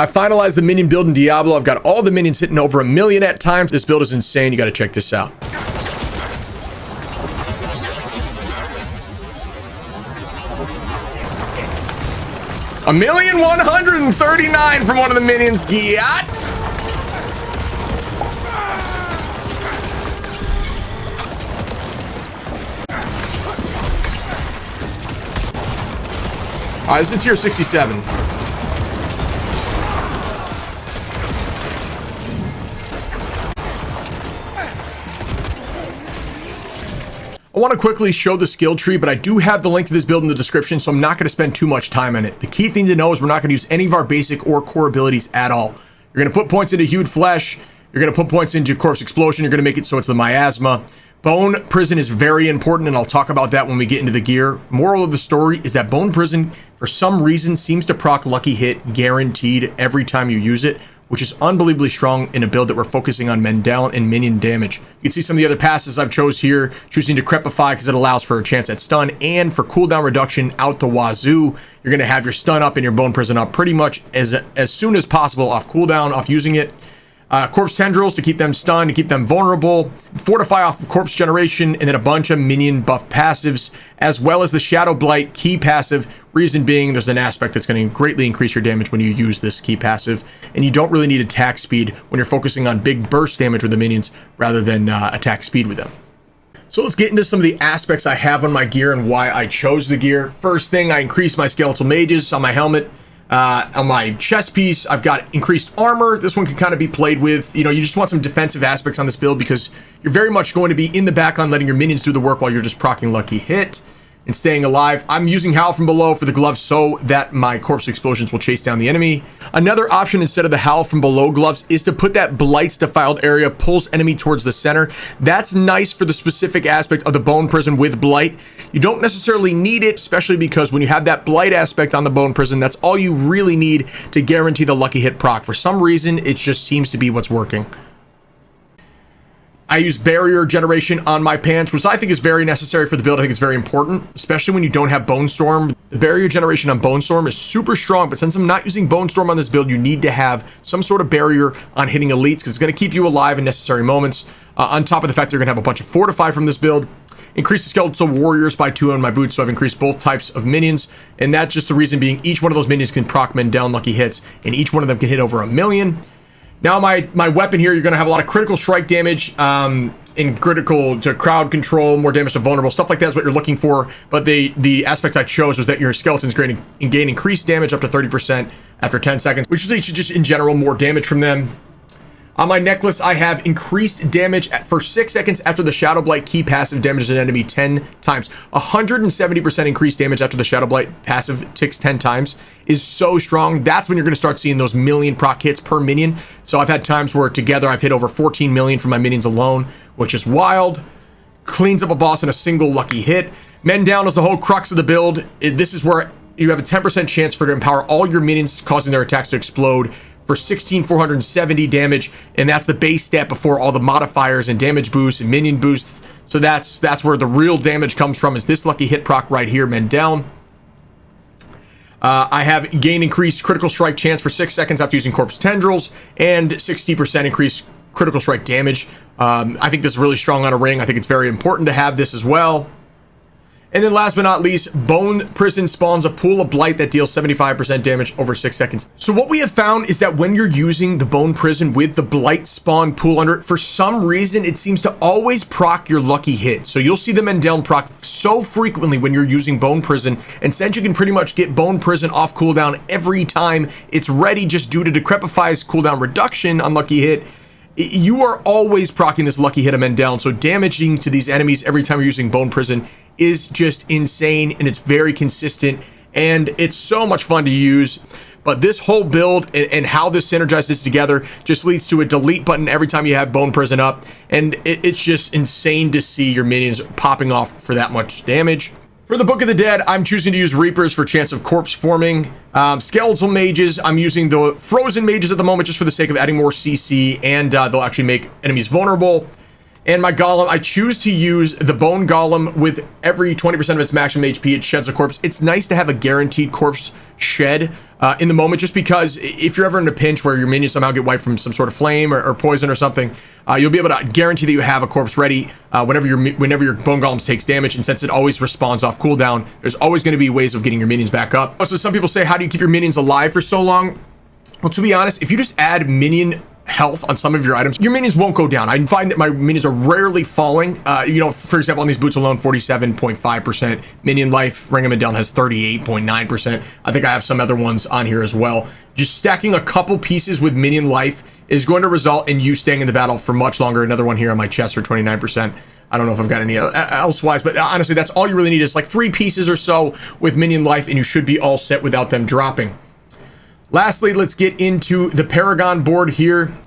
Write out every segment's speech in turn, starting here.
I finalized the minion build in Diablo. I've got all the minions hitting over 1 million at times. This build is insane. You got to check this out. A 1,139,000 from one of the minions. Yeah. All right, this is tier 67. I want to quickly show the skill tree, but I do have the link to this build in the description, so I'm not going to spend too much time on it. The key thing to know is we're not going to use any of our basic or core abilities at all. You're going to put points into Hewed Flesh. You're going to put points into Corpse Explosion. You're going to make it so it's the Miasma. Bone Prison is very important, and I'll talk about that when we get into the gear. Moral of the story is that Bone Prison, for some reason, seems to proc Lucky Hit guaranteed every time you use it, which is unbelievably strong in a build that we're focusing on Mendel and minion damage. You can see some of the other passes I've chose here, choosing Decrepify because it allows for a chance at stun and for cooldown reduction out the wazoo. You're going to have your stun up and your Bone Prison up pretty much as soon as possible off cooldown, off using it. Corpse Tendrils to keep them stunned, to keep them vulnerable, Fortify off of Corpse Generation, and then a bunch of minion buff passives, as well as the Shadow Blight key passive. Reason being, there's an aspect that's going to greatly increase your damage when you use this key passive, and you don't really need attack speed when you're focusing on big burst damage with the minions rather than attack speed with them. So let's get into some of the aspects I have on my gear and why I chose the gear. First thing, I increased my Skeletal Mages on my helmet. On my chest piece, I've got increased armor. This one can kind of be played with. You know, you just want some defensive aspects on this build because you're very much going to be in the backline letting your minions do the work while you're just proccing Lucky Hit and staying alive. I'm using Howl from Below for the gloves so that my Corpse Explosions will chase down the enemy. Another option instead of the Howl from Below gloves is to put that Blight's Defiled area, pulls enemy towards the center. That's nice for the specific aspect of the Bone Prison with Blight. You don't necessarily need it, especially because when you have that Blight aspect on the Bone Prison, that's all you really need to guarantee the Lucky Hit proc. For some reason, it just seems to be what's working. I use Barrier Generation on my pants, which I think is very necessary for the build. I think it's very important, especially when you don't have Bone Storm. The Barrier Generation on Bone Storm is super strong, but since I'm not using Bone Storm on this build, you need to have some sort of barrier on hitting elites because it's going to keep you alive in necessary moments. On top of the fact you're going to have a bunch of Fortify from this build. Increase the Skeletal Warriors by 2 on my boots, so I've increased both types of minions, and that's just the reason being each one of those minions can proc Mendel Lucky Hits, and each one of them can hit over 1 million. Now my weapon here, you're going to have a lot of critical strike damage, in critical to crowd control, more damage to vulnerable, stuff like that is what you're looking for. But the aspect I chose was that your skeletons gain increased damage up to 30% after 10 seconds, which leads to just in general more damage from them. On my necklace, I have increased damage for 6 seconds after the Shadow Blight key passive damages an enemy 10 times. 170% increased damage after the Shadow Blight passive ticks 10 times is so strong. That's when you're going to start seeing those million proc hits per minion. So I've had times where together I've hit over 14 million from my minions alone, which is wild. Cleans up a boss in a single Lucky Hit. Men Down is the whole crux of the build. This is where you have a 10% chance for to empower all your minions, causing their attacks to explode for 16,470 damage, and that's the base stat before all the modifiers and damage boosts and minion boosts. So that's where the real damage comes from, is this Lucky Hit proc right here, Men Down. I have gained increased critical strike chance for 6 seconds after using Corpse Tendrils, and 60% increased critical strike damage. I think this is really strong on a ring. I think it's very important to have this as well. And then last but not least, Bone Prison spawns a pool of Blight that deals 75% damage over 6 seconds. So what we have found is that when you're using the Bone Prison with the Blight spawn pool under it, for some reason, it seems to always proc your Lucky Hit. So you'll see the Mendel proc so frequently when you're using Bone Prison, and since you can pretty much get Bone Prison off cooldown every time it's ready just due to Decrepify's cooldown reduction on Lucky Hit, you are always proccing this Lucky Hit of Mendel. So damaging to these enemies every time you're using Bone Prison is just insane, and it's very consistent, and it's so much fun to use. But this whole build and how this synergizes together just leads to a delete button every time you have Bone Prison up, and it's just insane to see your minions popping off for that much damage. For the Book of the Dead, I'm choosing to use Reapers for chance of corpse forming. Skeletal Mages, I'm using the Frozen Mages at the moment just for the sake of adding more CC, and they'll actually make enemies vulnerable. And my golem, I choose to use the bone golem with every 20% of its maximum HP, it sheds a corpse. It's nice to have a guaranteed corpse shed in the moment, just because if you're ever in a pinch where your minions somehow get wiped from some sort of flame or poison or something, you'll be able to guarantee that you have a corpse ready whenever your bone golem takes damage. And since it always responds off cooldown, there's always going to be ways of getting your minions back up. So some people say, how do you keep your minions alive for so long? Well, to be honest, if you just add minion health on some of your items, your minions won't go down. I find that my minions are rarely falling. You know, for example, on these boots alone, 47.5%. Minion life, Ring of Medellin has 38.9%. I think I have some other ones on here as well. Just stacking a couple pieces with minion life is going to result in you staying in the battle for much longer. Another one here on my chest for 29%. I don't know if I've got any elsewise, but honestly, that's all you really need is like 3 pieces or so with minion life, and you should be all set without them dropping. Lastly, let's get into the Paragon board here.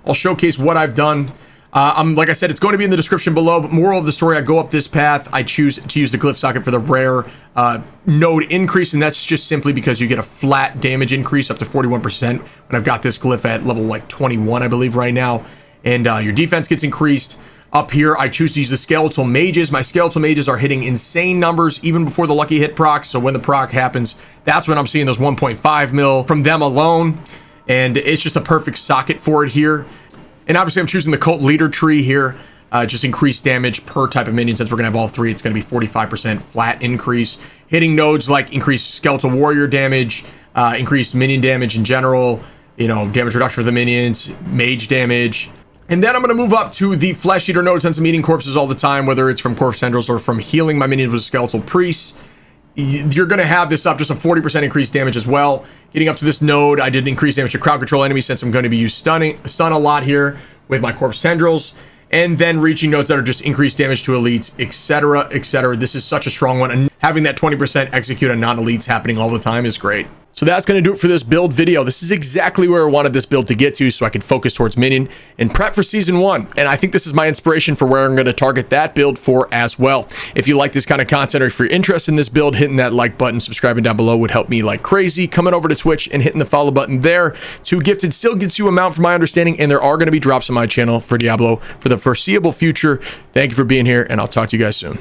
I'll showcase what I've done. Like I said, it's going to be in the description below, but moral of the story, I go up this path. I choose to use the glyph socket for the rare node increase, and that's just simply because you get a flat damage increase up to 41% when I've got this glyph at level like 21, I believe, right now. And your defense gets increased. Up here, I choose to use the skeletal mages. My skeletal mages are hitting insane numbers even before the lucky hit proc. So when the proc happens, that's when I'm seeing those 1.5 mil from them alone. And it's just a perfect socket for it here. And obviously I'm choosing the cult leader tree here. Just increased damage per type of minion. Since we're gonna have all 3, it's gonna be 45% flat increase. Hitting nodes like increased skeletal warrior damage, increased minion damage in general, you know, damage reduction for the minions, mage damage. And then I'm going to move up to the Flesh Eater node since I'm eating corpses all the time, whether it's from corpse tendrils or from healing my minions with skeletal priests. You're going to have this up just a 40% increased damage as well. Getting up to this node, I did increase damage to crowd control enemies since I'm going to be stun a lot here with my corpse tendrils. And then reaching nodes that are just increased damage to elites, etc., etc. This is such a strong one, and having that 20% execute on non-elites happening all the time is great. So that's going to do it for this build video. This is exactly where I wanted this build to get to so I can focus towards minion and prep for season 1. And I think this is my inspiration for where I'm going to target that build for as well. If you like this kind of content or if you're interested in this build, hitting that like button, subscribing down below would help me like crazy. Coming over to Twitch and hitting the follow button there. 2 gifted still gets you a mount from my understanding, and there are going to be drops on my channel for Diablo for the foreseeable future. Thank you for being here, and I'll talk to you guys soon.